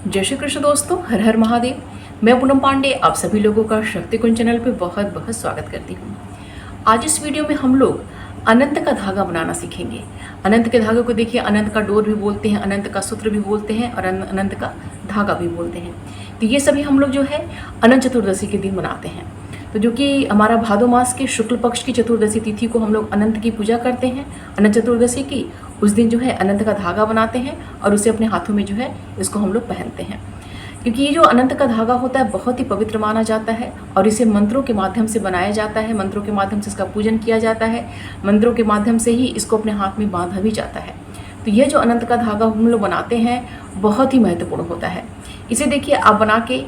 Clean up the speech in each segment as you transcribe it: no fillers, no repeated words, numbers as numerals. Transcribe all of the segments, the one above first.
जय श्री कृष्ण दोस्तों, हर हर महादेव। मैं पूनम पांडे आप सभी लोगों का शक्ति कुंज चैनल पे बहुत बहुत स्वागत करती हूँ। आज इस वीडियो में हम लोग अनंत का धागा बनाना सीखेंगे। अनंत के धागे को देखिए, अनंत का डोर भी बोलते हैं, अनंत का सूत्र भी बोलते हैं और अनंत का धागा भी बोलते हैं। तो ये सभी हम लोग जो है अनंत चतुर्दशी के दिन बनाते हैं। तो जो कि हमारा भादो मास के शुक्ल पक्ष की चतुर्दशी तिथि को हम लोग अनंत की पूजा करते हैं। अनंत चतुर्दशी की उस दिन जो है अनंत का धागा बनाते हैं और उसे अपने हाथों में जो है इसको हम लोग पहनते हैं। क्योंकि ये जो अनंत का धागा होता है बहुत ही पवित्र माना जाता है और इसे मंत्रों के माध्यम से बनाया जाता है, मंत्रों के माध्यम से इसका पूजन किया जाता है, मंत्रों के माध्यम से ही इसको अपने हाथ में बांधा भी जाता है। तो ये जो अनंत का धागा हम लोग बनाते हैं बहुत ही महत्वपूर्ण होता है। इसे देखिए आप बना के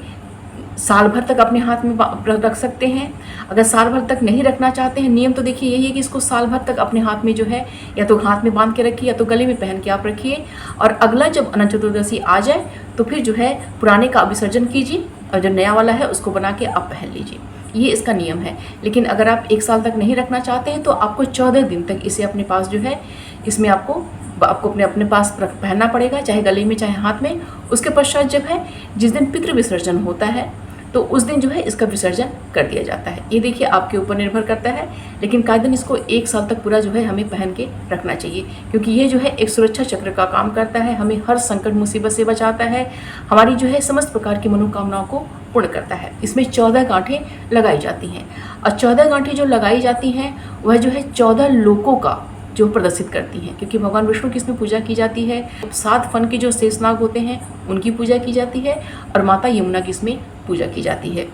साल भर तक अपने हाथ में रख सकते हैं। अगर साल भर तक नहीं रखना चाहते हैं, नियम तो देखिए यही है कि इसको साल भर तक अपने हाथ में जो है या तो हाथ में बांध के रखिए या तो गले में पहन के आप रखिए। और अगला जब अनंत चतुर्दशी आ जाए तो फिर जो है पुराने का विसर्जन कीजिए और जो नया वाला है उसको बना के आप पहन लीजिए। ये इसका नियम है। लेकिन अगर आप एक साल तक नहीं रखना चाहते हैं तो आपको 14 दिन तक इसे अपने पास जो है इसमें आपको अपने पास पहनना पड़ेगा, चाहे गले में चाहे हाथ में। उसके पश्चात जब है जिस दिन पितृ विसर्जन होता है तो उस दिन जो है इसका विसर्जन कर दिया जाता है। ये देखिए आपके ऊपर निर्भर करता है, लेकिन कायदन इसको एक साल तक पूरा जो है हमें पहन के रखना चाहिए। क्योंकि ये जो है एक सुरक्षा चक्र का काम करता है, हमें हर संकट मुसीबत से बचाता है, हमारी जो है समस्त प्रकार की मनोकामनाओं को पूर्ण करता है। इसमें 14 गांठें लगाई जाती हैं और 14 गांठें जो लगाई जाती हैं वह जो है 14 लोकों का जो प्रदर्शित करती हैं। क्योंकि भगवान विष्णु की इसमें पूजा की जाती है, 7 फन के जो शेषनाग होते हैं उनकी पूजा की जाती है और माता यमुना की इसमें पूजा की जाती है।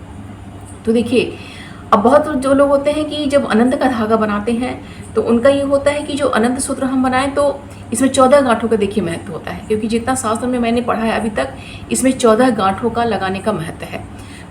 तो देखिए अब बहुत जो लोग होते हैं कि जब अनंत का धागा बनाते हैं तो उनका ये होता है कि जो अनंत सूत्र हम बनाएं तो इसमें 14 गांठों का देखिए महत्व होता है। क्योंकि जितना शास्त्र में मैंने पढ़ा है अभी तक इसमें 14 गांठों का लगाने का महत्व है।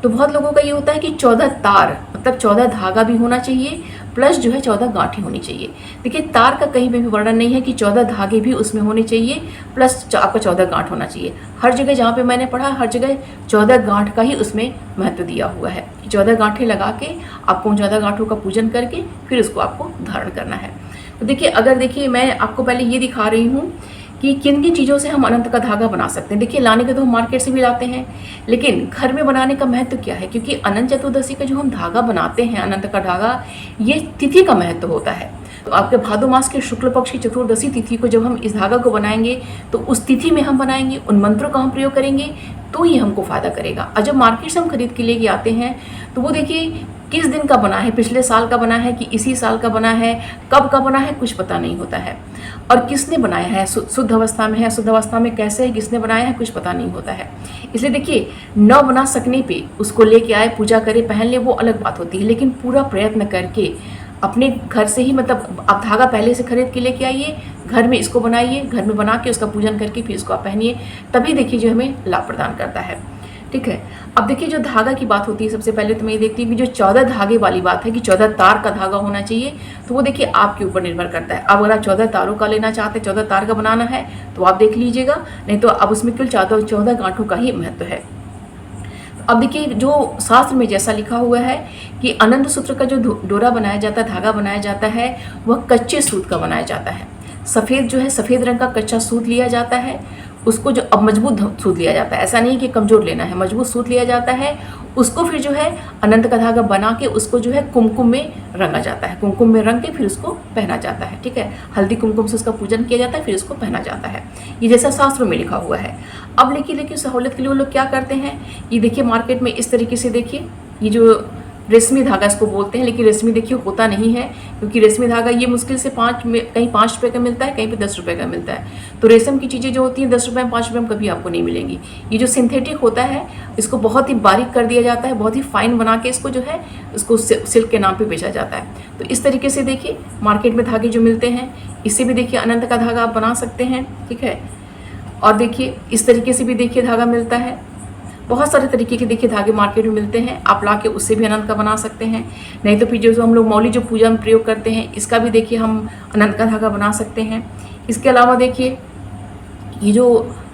तो बहुत लोगों का ये होता है कि 14 तार मतलब 14 धागा भी होना चाहिए प्लस जो है 14 गांठें होनी चाहिए। देखिए तार का कहीं पे भी वर्णन नहीं है कि 14 धागे भी उसमें होने चाहिए प्लस आपका 14 गांठ होना चाहिए। हर जगह जहाँ पे मैंने पढ़ा हर जगह 14 गांठ का ही उसमें महत्व दिया हुआ है कि 14 गांठें लगा के आपको 14 गांठों का पूजन करके फिर उसको आपको धारण करना है। तो देखिए अगर देखिए मैं आपको पहले ये दिखा रही हूँ कि किन किन चीज़ों से हम अनंत का धागा बना सकते हैं। देखिए लाने के तो हम मार्केट से भी लाते हैं, लेकिन घर में बनाने का महत्व क्या है? क्योंकि अनंत चतुर्दशी का जो हम धागा बनाते हैं अनंत का धागा, ये तिथि का महत्व होता है। तो आपके भादो मास के शुक्ल पक्ष की चतुर्दशी तिथि को जब हम इस धागा को बनाएंगे तो उस तिथि में हम बनाएंगे, उन मंत्रों का हम प्रयोग करेंगे तो ये हमको फायदा करेगा। और जब मार्केट से हम खरीद के लेके आते हैं तो वो देखिए किस दिन का बना है, पिछले साल का बना है कि इसी साल का बना है, कब का बना है कुछ पता नहीं होता है। और किसने बनाया है, शुद्ध अवस्था में है, शुद्ध अवस्था में कैसे है, किसने बनाया है कुछ पता नहीं होता है। इसलिए देखिए न बना सकने पे उसको लेके आए, पूजा करे, पहन ले, वो अलग बात होती है। लेकिन पूरा प्रयत्न करके अपने घर से ही मतलब आप धागा पहले से खरीद के लेके आइए, घर में इसको बनाइए, घर में बना के उसका पूजन करके फिर इसको आप पहनिए, तभी देखिए जो हमें लाभ प्रदान करता है। ठीक है। अब देखिए जो धागा की बात होती है सबसे पहले तो मैं ये देखती हूँ कि जो 14 धागे वाली बात है कि 14 तार का धागा होना चाहिए, तो वो देखिए आपके ऊपर निर्भर करता है। अब अगर आप 14 तारों का लेना चाहते हैं, 14 तार का बनाना है तो आप देख लीजिएगा, नहीं तो अब उसमें केवल 14 गांठों का ही महत्व है। अब देखिए जो शास्त्र में जैसा लिखा हुआ है कि अनंत सूत्र का जो डोरा बनाया जाता है, धागा बनाया जाता है, वह कच्चे सूत का बनाया जाता है। सफ़ेद जो है सफ़ेद रंग का कच्चा सूत लिया जाता है, उसको जो अब मजबूत सूत लिया जाता है, ऐसा नहीं कि कमज़ोर लेना है, मजबूत सूत लिया जाता है। उसको फिर जो है अनंत का धागा बना के उसको जो है कुमकुम में रंगा जाता है, कुमकुम में रंग के फिर उसको पहना जाता है। ठीक है, हल्दी कुमकुम से उसका पूजन किया जाता है फिर उसको पहना जाता है, ये जैसा शास्त्र में लिखा हुआ है। अब लेकिन सहूलियत के लिए वो लोग क्या करते हैं, ये देखिए मार्केट में इस तरीके से देखिए ये जो रेशमी धागा इसको बोलते हैं, लेकिन रेशमी देखिए होता नहीं है। क्योंकि रेशमी धागा ये मुश्किल से कहीं 5 रुपये का मिलता है, कहीं पे 10 रुपये का मिलता है। तो रेशम की चीज़ें जो होती हैं 10 रुपये में 5 रुपये में कभी आपको नहीं मिलेंगी। ये जो सिंथेटिक होता है इसको बहुत ही बारीक कर दिया जाता है, बहुत ही फाइन बना के इसको जो है इसको सिल्क के नाम पर बेचा जाता है। तो इस तरीके से देखिए मार्केट में धागे जो मिलते हैं इससे भी देखिए अनंत का धागा आप बना सकते हैं। ठीक है, और देखिए इस तरीके से भी देखिए धागा मिलता है, बहुत सारे तरीके के देखिए धागे मार्केट में मिलते हैं, आप ला के उससे भी अनंत का बना सकते हैं। नहीं तो फिर जो हम लोग मौली जो पूजा में प्रयोग करते हैं इसका भी देखिए हम अनंत का धागा बना सकते हैं। इसके अलावा देखिए ये जो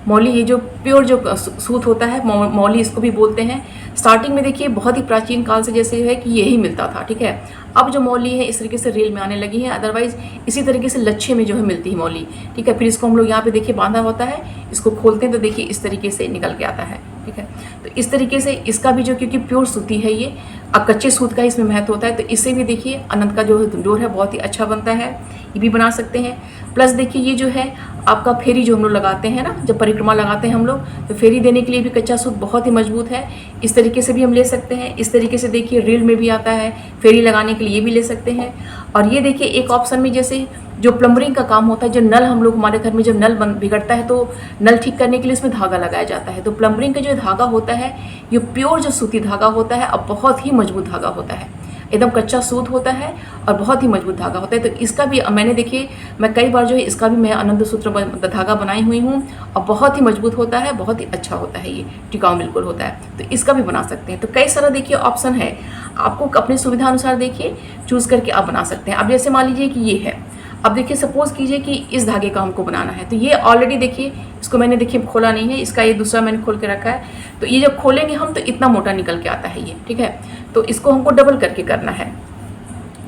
मौली, ये जो प्योर जो सूत होता है मौली इसको भी बोलते हैं। स्टार्टिंग में देखिए बहुत ही प्राचीन काल से जैसे है कि यही मिलता था, ठीक है। अब जो मौली है इस तरीके से रेल में आने लगी है, अदरवाइज इसी तरीके से लच्छे में जो है मिलती है मौली, ठीक है। फिर इसको हम लोग यहाँ पे देखिए बांधा होता है, इसको खोलते हैं तो देखिए इस तरीके से निकल के आता है, ठीक है। तो इस तरीके से इसका भी जो, क्योंकि प्योर सूती है ये, अब कच्चे सूत का इसमें महत्व होता है, तो इससे भी देखिए अनंत का जो डोर है बहुत ही अच्छा बनता है, ये भी बना सकते हैं। प्लस देखिए ये जो है आपका फेरी जो हम लोग लगाते हैं ना, जब परिक्रमा लगाते हैं हम लोग, तो फेरी देने के लिए भी कच्चा सूत बहुत ही मजबूत है, इस तरीके से भी हम ले सकते हैं। इस तरीके से देखिए रील में भी आता है, फेरी लगाने के लिए भी ले सकते हैं। और ये देखिए एक ऑप्शन में जैसे जो प्लम्बरिंग का काम होता है, जो नल हम लोग हमारे घर में जब नल बिगड़ता है तो नल ठीक करने के लिए इसमें धागा लगाया जाता है, तो प्लम्बरिंग का जो धागा होता है ये प्योर जो सूती धागा होता है, अब बहुत ही मजबूत धागा होता है, एकदम कच्चा सूत होता है और बहुत ही मजबूत धागा होता है। तो इसका भी मैंने देखिए मैं कई बार जो है इसका भी मैं आनंद सूत्र धागा बनाई हुई हूँ और बहुत ही मजबूत होता है, बहुत ही अच्छा होता है, ये टिकाऊ बिल्कुल होता है, तो इसका भी बना सकते हैं। तो कई सारा देखिए ऑप्शन है, आपको अपनी सुविधा अनुसार देखिए चूज़ करके आप बना सकते हैं। अब जैसे मान लीजिए कि ये है, अब देखिए सपोज कीजिए कि इस धागे का हमको बनाना है, तो ये ऑलरेडी देखिए इसको मैंने देखिए खोला नहीं है, इसका ये दूसरा मैंने खोल के रखा है, तो ये जब खोलेंगे हम तो इतना मोटा निकल के आता है ये, ठीक है। तो इसको हमको डबल करके करना है,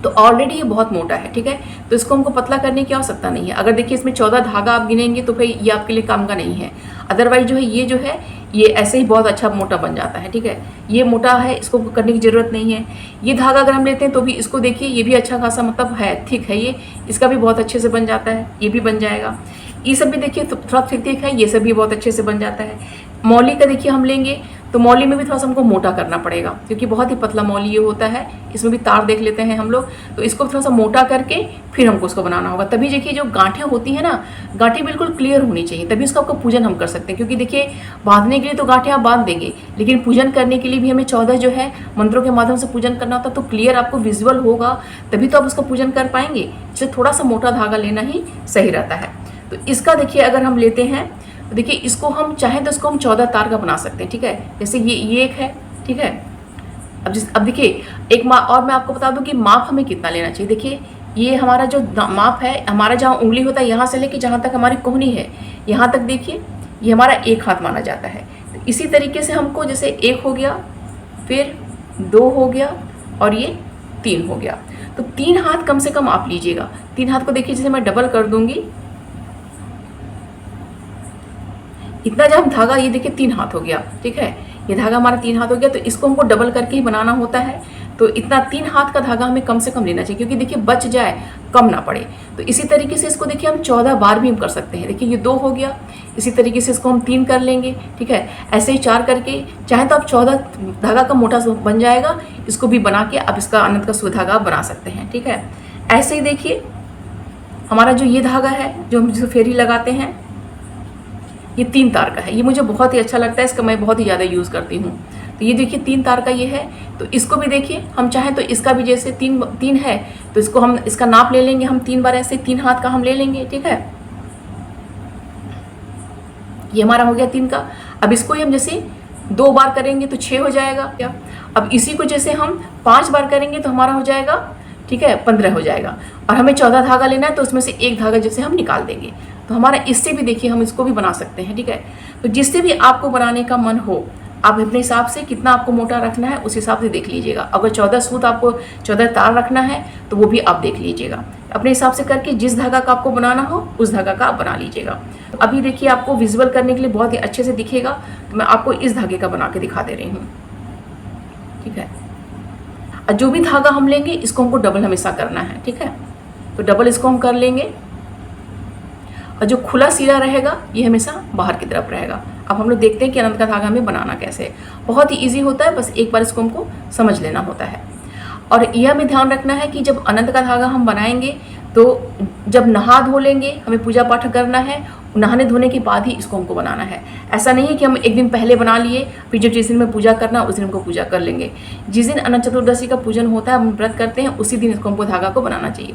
तो ऑलरेडी ये बहुत मोटा है, ठीक है। तो इसको हमको पतला करने की आवश्यकता नहीं है। अगर देखिए इसमें 14 धागा आप गिनेंगे तो फिर ये आपके लिए काम का नहीं है, अदरवाइज जो है ये ऐसे ही बहुत अच्छा मोटा बन जाता है, ठीक है। ये मोटा है, इसको करने की ज़रूरत नहीं है। ये धागा अगर हम लेते हैं तो भी इसको देखिए ये भी अच्छा खासा मतलब है, ठीक है, ये इसका भी बहुत अच्छे से बन जाता है, ये भी बन जाएगा। ये सब भी देखिए थोड़ा ठीक है, ये सब भी बहुत अच्छे से बन जाता है। मौली का देखिए हम लेंगे तो मौली में भी थोड़ा सा हमको मोटा करना पड़ेगा, क्योंकि बहुत ही पतला मौली ये होता है, इसमें भी तार देख लेते हैं हम लोग, तो इसको थोड़ा सा मोटा करके फिर हमको उसको बनाना होगा। तभी देखिए जो गांठें होती हैं ना, गांठें बिल्कुल क्लियर होनी चाहिए, तभी उसका आपको पूजन हम कर सकते हैं। क्योंकि देखिए बांधने के लिए तो गांठें आप बांध देंगे, लेकिन पूजन करने के लिए भी हमें 14 जो है मंत्रों के माध्यम से पूजन करना होता है, तो क्लियर आपको विजुअल होगा, तभी तो आप उसका पूजन कर पाएंगे। इसलिए थोड़ा सा मोटा धागा लेना ही सही रहता है। तो इसका देखिए अगर हम लेते हैं तो देखिए इसको हम चाहें तो इसको हम 14 तार का बना सकते हैं, ठीक है। जैसे ये एक है, ठीक है। अब देखिए एक और मैं आपको बता दूं कि माप हमें कितना लेना चाहिए। देखिए ये हमारा जो माप है, हमारा जहाँ उंगली होता है यहाँ से लेके जहाँ तक हमारी कोहनी है यहाँ तक देखिए ये हमारा एक हाथ माना जाता है। तो इसी तरीके से हमको जैसे एक हो गया, फिर 2 हो गया और ये 3 हो गया, तो 3 हाथ कम से कम आप लीजिएगा। 3 हाथ को देखिए जैसे मैं डबल कर दूंगी, इतना जब धागा, ये देखिए 3 हाथ हो गया, ठीक है। ये धागा हमारा 3 हाथ हो गया, तो इसको हमको डबल करके ही बनाना होता है। तो इतना 3 हाथ का धागा हमें कम से कम लेना चाहिए, क्योंकि देखिए बच जाए, कम ना पड़े। तो इसी तरीके से इसको देखिए हम 14 बार भी हम कर सकते हैं। देखिए ये 2 हो गया, इसी तरीके से इसको हम 3 कर लेंगे, ठीक है। ऐसे ही 4 करके चाहे तो आप 14 धागा का मोटा बन जाएगा, इसको भी बना के आप इसका अनंत का सुधागा बना सकते हैं, ठीक है। ऐसे ही देखिए हमारा जो ये धागा है जो हम जिसको फेरी लगाते हैं, ये 3 तार का है, ये मुझे बहुत ही अच्छा लगता है, इसका मैं बहुत ही ज़्यादा यूज़ करती हूँ। तो ये देखिए 3 तार का ये है, तो इसको भी देखिए हम चाहें तो इसका भी जैसे 3 है तो इसको हम इसका नाप ले लेंगे, हम 3 बार ऐसे 3 हाथ का हम ले लेंगे, ठीक है। ये हमारा हो गया 3 का। अब इसको ही हम जैसे 2 बार करेंगे तो 6 हो जाएगा क्या। अब इसी को जैसे हम 5 बार करेंगे तो हमारा हो जाएगा, ठीक है, 15 हो जाएगा। और हमें 14 धागा लेना है तो उसमें से एक धागा जैसे हम निकाल देंगे, तो हमारा इससे भी देखिए हम इसको भी बना सकते हैं, ठीक है। तो जिससे भी आपको बनाने का मन हो, आप अपने हिसाब से कितना आपको मोटा रखना है उस हिसाब से देख लीजिएगा। अगर 14 सूत आपको 14 तार रखना है तो वो भी आप देख लीजिएगा, अपने हिसाब से करके जिस धागा का आपको बनाना हो उस धागा का आप बना लीजिएगा। तो अभी देखिए आपको विजुअल करने के लिए बहुत ही अच्छे से दिखेगा, तो मैं आपको इस धागे का बना के दिखा दे रही हूँ, ठीक है। और जो भी धागा हम लेंगे इसको हमको डबल हमेशा करना है, ठीक है। तो डबल इसको हम कर लेंगे, और जो खुला सिरा रहेगा ये हमेशा बाहर की तरफ रहेगा। अब हम लोग देखते हैं कि अनंत का धागा हमें बनाना कैसे है। बहुत ही इजी होता है, बस एक बार इसको हमको समझ लेना होता है। और यह हमें ध्यान रखना है कि जब अनंत का धागा हम बनाएंगे तो जब नहा धो लेंगे, हमें पूजा पाठ करना है, नहाने धोने के बाद ही इसको हमको बनाना है। ऐसा नहीं है कि हम एक दिन पहले बना लिए, फिर जब जिस दिन में पूजा करना उस दिन हमको पूजा कर लेंगे। जिस दिन अनंत चतुर्दशी का पूजन होता है, हम व्रत करते हैं, उसी दिन इसको हमको धागा को बनाना चाहिए।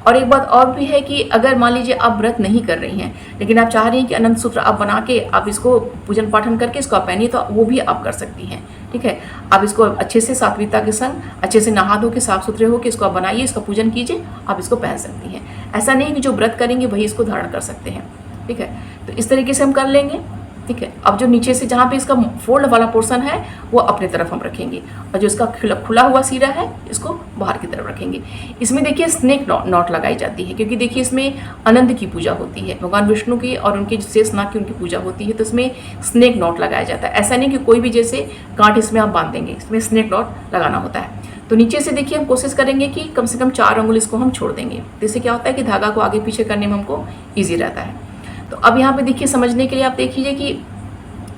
और एक बात और भी है कि अगर मान लीजिए आप व्रत नहीं कर रही हैं, लेकिन आप चाह रही हैं कि अनंत सूत्र आप बना के आप इसको पूजन पाठन करके इसको आप पहनिए, तो वो भी आप कर सकती हैं, ठीक है। आप इसको अच्छे से सात्विकता के संग अच्छे से नहा धो के साफ सुथरे हो के इसको आप बनाइए, इसका पूजन कीजिए, आप इसको पहन सकती हैं। ऐसा नहीं कि जो व्रत करेंगे वही इसको धारण कर सकते हैं, ठीक है। तो इस तरीके से हम कर लेंगे। ठीक है। अब जो नीचे से जहाँ पे इसका फोल्ड वाला पोर्शन है वो अपने तरफ हम रखेंगे, और जो इसका खुला हुआ सिरा है इसको बाहर की तरफ रखेंगे। इसमें देखिए स्नेक नॉट लगाई जाती है, क्योंकि देखिए इसमें अनंत की पूजा होती है, भगवान विष्णु की और उनके शेषनाग की उनकी पूजा होती है, तो इसमें स्नेक नॉट लगाया जाता है। ऐसा नहीं कि कोई भी जैसे गांठ इसमें आप बांध देंगे, इसमें स्नेक नॉट लगाना होता है। तो नीचे से देखिए हम कोशिश करेंगे कि कम से कम 4 अंगुल इसको हम छोड़ देंगे, जिससे क्या होता है कि धागा को आगे पीछे करने में हमको ईजी रहता है। तो अब यहाँ पे देखिए समझने के लिए आप देख लीजिए कि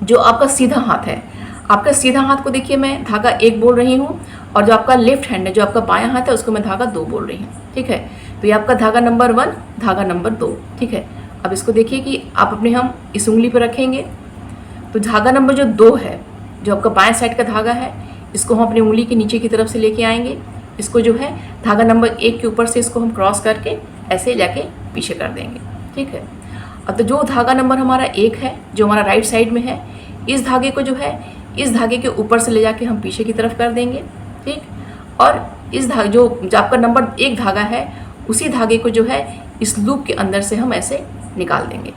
जो आपका सीधा हाथ है, आपका सीधा हाथ को देखिए मैं धागा 1 बोल रही हूँ, और जो आपका लेफ्ट हैंड है, जो आपका बायां हाथ है, उसको मैं धागा 2 बोल रही हूँ। ठीक है, तो ये आपका धागा नंबर 1, धागा नंबर 2। ठीक है, अब इसको देखिए कि आप अपने हम इस उंगली पर रखेंगे, तो धागा नंबर जो 2 है, जो आपका बाएं साइड का धागा है, इसको हम अपनी उंगली के नीचे की तरफ से लेके आएंगे। इसको जो है धागा नंबर 1 के ऊपर से इसको हम क्रॉस करके ऐसे जाके पीछे कर देंगे। ठीक है, अब तो जो धागा नंबर हमारा 1 है, जो हमारा राइट साइड में है, इस धागे को जो है इस धागे के ऊपर से ले जाके हम पीछे की तरफ कर देंगे। ठीक, और इस धागे जो आपका नंबर 1 धागा है, उसी धागे को जो है इस लूप के अंदर से हम ऐसे निकाल देंगे,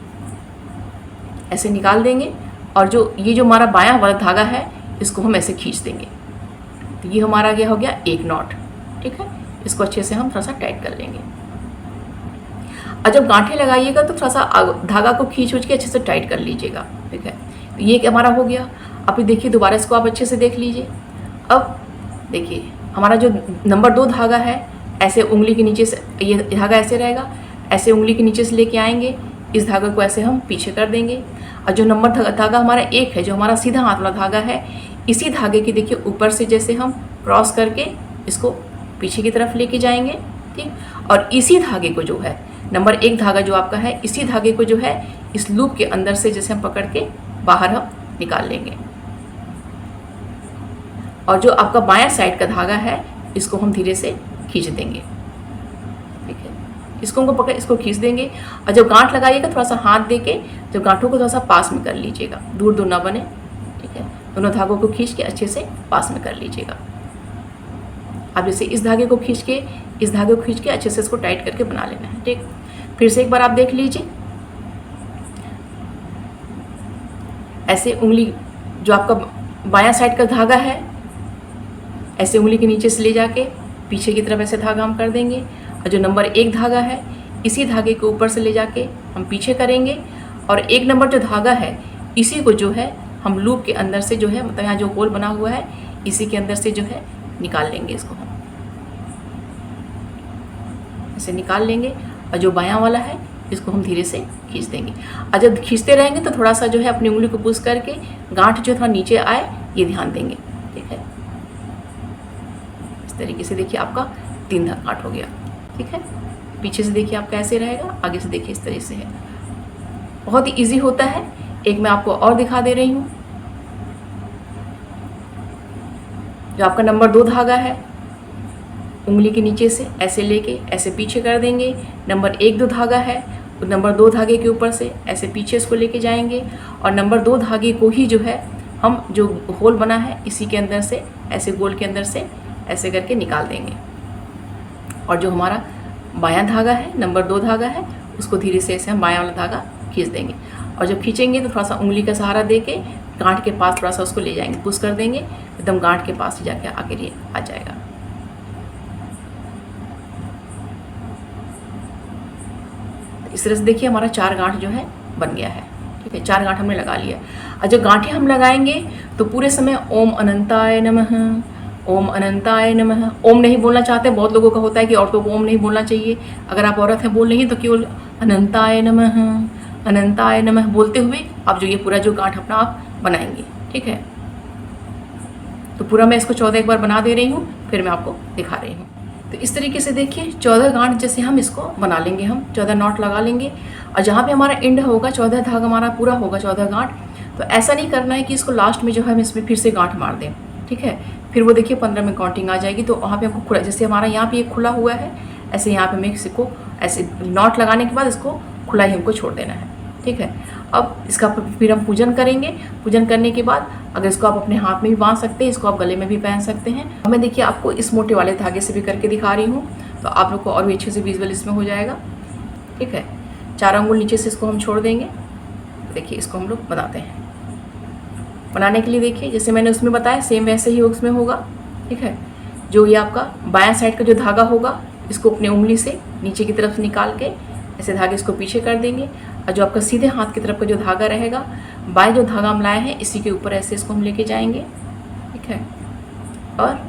ऐसे निकाल देंगे, और जो ये जो हमारा बायां वाला धागा है इसको हम ऐसे खींच देंगे। तो ये हमारा क्या हो गया, 1 नॉट। ठीक है, इसको अच्छे से हम थोड़ा सा टाइट कर लेंगे। और जब गांठें लगाइएगा तो थोड़ा सा धागा को खींच के अच्छे से टाइट कर लीजिएगा। ठीक है, तो ये हमारा हो गया। अब देखिए दोबारा इसको आप अच्छे से देख लीजिए। अब देखिए हमारा जो नंबर 2 धागा है, ऐसे उंगली के नीचे से ये धागा ऐसे रहेगा, ऐसे उंगली के नीचे से लेके आएंगे, इस धागे को ऐसे हम पीछे कर देंगे। और जो नंबर धागा हमारा 1 है, जो हमारा सीधा हाथ वाला धागा है, इसी धागे के देखिए ऊपर से जैसे हम क्रॉस करके इसको पीछे की तरफ लेके जाएंगे। ठीक, और इसी धागे को जो है नंबर 1 धागा जो आपका है, इसी धागे को जो है इस लूप के अंदर से जैसे हम पकड़ के बाहर हम निकाल लेंगे। और जो आपका बायां साइड का धागा है, इसको हम धीरे से खींच देंगे। ठीक है, इसको हमको पकड़ इसको खींच देंगे। और जब गांठ लगाइएगा थोड़ा सा हाथ दे के जब गांठों को थोड़ा सा पास में कर लीजिएगा, दूर दूर ना बने। ठीक है, दोनों धागों को खींच के अच्छे से पास में कर लीजिएगा। अब जैसे इस धागे को खींच के इस धागे को खींच के अच्छे से इसको टाइट करके बना लेना है। ठीक, फिर से एक बार आप देख लीजिए, ऐसे उंगली जो आपका बायां साइड का धागा है, ऐसे उंगली के नीचे से ले जाके पीछे की तरफ ऐसे धागा हम कर देंगे। और जो नंबर 1 धागा है, इसी धागे के ऊपर से ले जाके हम पीछे करेंगे, और 1 नंबर जो धागा है, इसी को जो है हम लूप के अंदर से जो है, मतलब यहाँ जो होल बना हुआ है, इसी के अंदर से जो है निकाल लेंगे। इसको हम ऐसे निकाल लेंगे, और जो बायां वाला है इसको हम धीरे से खींच देंगे। और जब खींचते रहेंगे तो थोड़ा सा जो है अपनी उंगली को पुश करके गांठ जो थोड़ा नीचे आए, ये ध्यान देंगे। ठीक है, इस तरीके से देखिए आपका 3 गांठ हो गया। ठीक है, पीछे से देखिए आपका ऐसे रहेगा, आगे से देखिए इस तरह से है। बहुत ही ईजी होता है। एक मैं आपको और दिखा दे रही हूँ। जो आपका नंबर 2 धागा है, उंगली के नीचे से ऐसे लेके ऐसे पीछे कर देंगे। नंबर 1 धागा है, तो नंबर 2 धागे के ऊपर से ऐसे पीछे इसको लेके जाएंगे, और नंबर 2 धागे को ही जो है हम जो होल बना है इसी के अंदर से ऐसे गोल के अंदर से ऐसे करके निकाल देंगे। और जो हमारा बायां धागा है, नंबर 2 धागा है, उसको धीरे से ऐसे हम बायां वाला धागा खींच देंगे। और जब खींचेंगे तो थोड़ा सा उंगली का सहारा दे के गांठ के पास थोड़ा सा उसको ले जाएंगे, पुश कर देंगे, एकदम गांठ के पास जाके आके ये आ जाएगा। इस तरह से देखिए हमारा 4 गांठ जो है बन गया है। ठीक है, 4 गांठ हमने लगा लिया। और जब गांठें हम लगाएंगे तो पूरे समय ओम अनंताय नमः, ओम अनंताय नमः। ओम नहीं बोलना चाहते, बहुत लोगों का होता है कि औरतों को ओम नहीं बोलना चाहिए। अगर आप औरत हैं बोल रही हैं तो केवल अनंताय नमः, अनंताय नमः बोलते हुए आप जो ये पूरा जो गांठ अपना आप बनाएंगे। ठीक है, तो पूरा मैं इसको 14 एक बार बना दे रही हूँ, फिर मैं आपको दिखा रही हूँ। तो इस तरीके से देखिए 14 गांठ जैसे हम इसको बना लेंगे, हम 14 नॉट लगा लेंगे। और जहाँ पे हमारा एंड होगा 14 धागा हमारा पूरा होगा 14 गांठ। तो ऐसा नहीं करना है कि इसको लास्ट में जो है हम इसमें फिर से गांठ मार दें। ठीक है, फिर वो देखिए 15 में काउंटिंग आ जाएगी। तो वहाँ पे हमको खुला, जैसे हमारा यहाँ पे ये खुला हुआ है, ऐसे यहाँ पे हमें इसको ऐसे नॉट लगाने के बाद इसको खुला ही हमको छोड़ देना है। ठीक है, अब इसका फिर हम पूजन करेंगे। पूजन करने के बाद अगर इसको आप अपने हाथ में भी बांध सकते हैं, इसको आप गले में भी पहन सकते हैं। मैं देखिए आपको इस मोटे वाले धागे से भी करके दिखा रही हूँ, तो आप लोग को और भी अच्छे से विजुअल इसमें हो जाएगा। ठीक है, 4 अंगुल नीचे से इसको हम छोड़ देंगे। देखिए इसको हम लोग बनाते हैं। बनाने के लिए देखिए जैसे मैंने उसमें बताया सेम वैसे ही उसमें होगा। ठीक है, जो ये आपका बायां साइड का जो धागा होगा इसको अपने उंगली से नीचे की तरफ निकाल के ऐसे धागे इसको पीछे कर देंगे, और जो आपका सीधे हाथ की तरफ का जो धागा रहेगा, बाएं जो धागा हम लाए हैं इसी के ऊपर ऐसे इसको हम लेके जाएंगे। ठीक है, और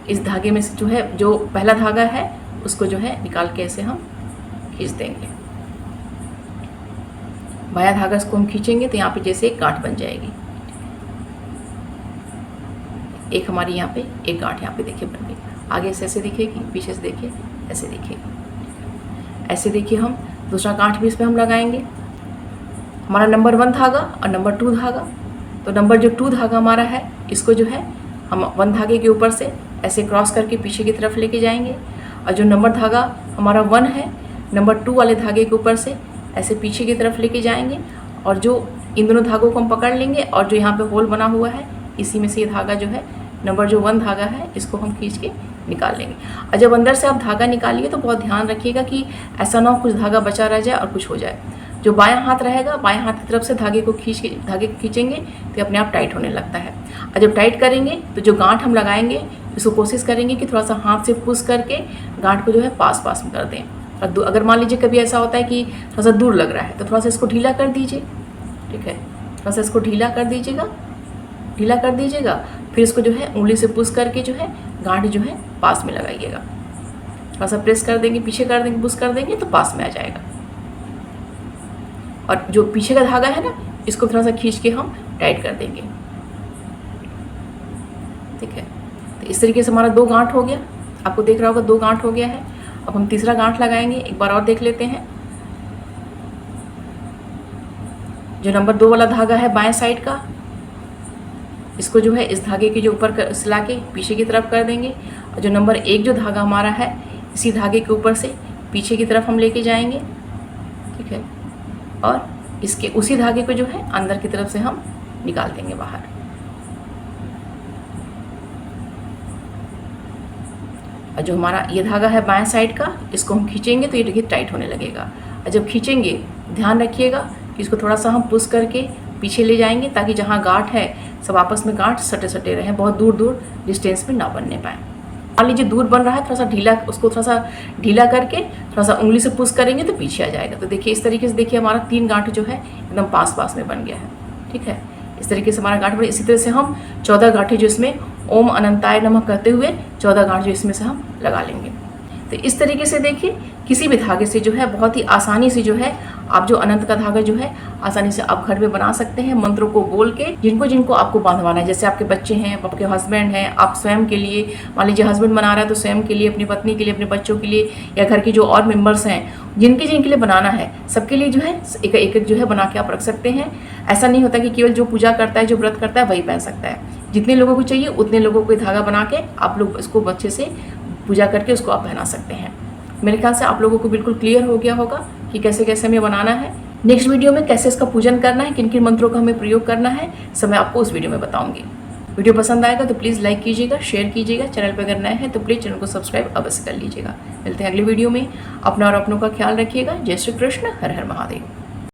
इस धागे में से जो है जो पहला धागा है उसको जो है निकाल के ऐसे हम खींच देंगे। बायां धागा इसको हम खींचेंगे तो यहाँ पे जैसे एक गांठ बन जाएगी। एक हमारी यहाँ पे एक गांठ यहाँ पे देखिए बन गई। आगे से ऐसे दिखेगी, पीछे से देखिए ऐसे दिखेगी। ऐसे देखिए हम दूसरा गांठ भी इसमें हम लगाएंगे। हमारा नंबर 1 धागा और नंबर 2 धागा, तो नंबर जो 2 धागा हमारा है इसको जो है हम 1 धागे के ऊपर से ऐसे क्रॉस करके पीछे की तरफ लेके जाएंगे, और जो नंबर धागा हमारा 1 है नंबर 2 वाले धागे के ऊपर से ऐसे पीछे की तरफ लेके जाएंगे, और जो इन दोनों धागों को हम पकड़ लेंगे और जो यहाँ पे होल बना हुआ है इसी में से ये धागा जो है नंबर जो 1 धागा है इसको हम खींच के निकाल लेंगे। और जब अंदर से आप धागा निकालिए तो बहुत ध्यान रखिएगा कि ऐसा ना हो कुछ धागा बचा रह जाए और कुछ हो जाए। जो बायां हाथ रहेगा बाएं हाथ की तरफ से धागे को खींचेंगे तो अपने आप टाइट होने लगता है, और जब टाइट करेंगे तो जो गांठ हम लगाएंगे इसको कोशिश करेंगे कि थोड़ा सा हाथ से पुश करके गांठ को जो है पास में कर दें। और अगर मान लीजिए कभी ऐसा होता है कि थोड़ा सा दूर लग रहा है तो थोड़ा सा इसको ढीला कर दीजिए। ठीक है, थोड़ा सा इसको ढीला कर दीजिएगा, फिर इसको जो है उंगली से पुश करके जो है गांठ जो है पास में लगाइएगा। थोड़ा सा प्रेस कर देंगे, पीछे कर देंगे, पुश कर देंगे तो पास में आ जाएगा। और जो पीछे का धागा है ना इसको थोड़ा सा खींच के हम टाइट कर देंगे। ठीक है, तो इस तरीके से हमारा 2 गांठ हो गया, आपको देख रहा होगा 2 गांठ हो गया है। अब हम तीसरा गांठ लगाएंगे, एक बार और देख लेते हैं। जो नंबर 2 वाला धागा है बाएं साइड का इसको जो है इस धागे के जो ऊपर सिला के पीछे की तरफ कर देंगे, और जो नंबर 1 जो धागा हमारा है इसी धागे के ऊपर से पीछे की तरफ हम लेके जाएंगे। ठीक है, और इसके उसी धागे को जो है अंदर की तरफ से हम निकाल देंगे बाहर। और जो हमारा ये धागा है बाएं साइड का इसको हम खींचेंगे तो ये देखिए टाइट होने लगेगा, और जब खींचेंगे ध्यान रखिएगा कि इसको थोड़ा सा हम पुश करके पीछे ले जाएंगे ताकि जहाँ गांठ है सब आपस में गांठ सटे रहें, बहुत दूर डिस्टेंस में ना बनने पाए। मान लीजिए दूर बन रहा है, थोड़ा सा ढीला, उसको थोड़ा सा ढीला करके थोड़ा सा उंगली से पुश करेंगे तो पीछे आ जाएगा। तो देखिए इस तरीके से देखिए हमारा 3 गांठ जो है एकदम पास में बन गया है। ठीक है, इस तरीके से हमारा गांठ बने। इसी तरह से हम 14 गांठें जो इसमें ओम अनंताय नमः कहते हुए 14 गांठ जो इसमें से हम लगा लेंगे। तो इस तरीके से देखिए किसी भी धागे से जो है बहुत ही आसानी से जो है आप जो अनंत का धागा जो है आसानी से आप घर में बना सकते हैं, मंत्रों को बोल के जिनको आपको बांधवाना है। जैसे आपके बच्चे हैं, आपके हस्बैंड हैं, आप स्वयं के लिए, मान लीजिए हस्बैंड बना रहा है तो स्वयं के लिए, अपनी पत्नी के लिए, अपने बच्चों के लिए, या घर के जो और मेंबर्स हैं जिनके लिए बनाना है सबके लिए जो है एक जो है बना के आप रख सकते हैं। ऐसा नहीं होता कि केवल जो पूजा करता है, जो व्रत करता है वही पहन सकता है। जितने लोगों को चाहिए उतने लोगों को धागा बना के आप लोग इसको अच्छे से पूजा करके उसको आप पहना सकते हैं। मेरे ख्याल से आप लोगों को बिल्कुल क्लियर हो गया होगा कि कैसे कैसे हमें बनाना है। नेक्स्ट वीडियो में कैसे इसका पूजन करना है, किन किन मंत्रों का हमें प्रयोग करना है, सब मैं आपको उस वीडियो में बताऊंगी। वीडियो पसंद आएगा तो प्लीज़ लाइक कीजिएगा, शेयर कीजिएगा। चैनल पर अगर नए हैं तो प्लीज़ चैनल को सब्सक्राइब अवश्य कर लीजिएगा। मिलते हैं अगली वीडियो में। अपना और अपनों का ख्याल रखिएगा। जय श्री कृष्ण, हर हर महादेव।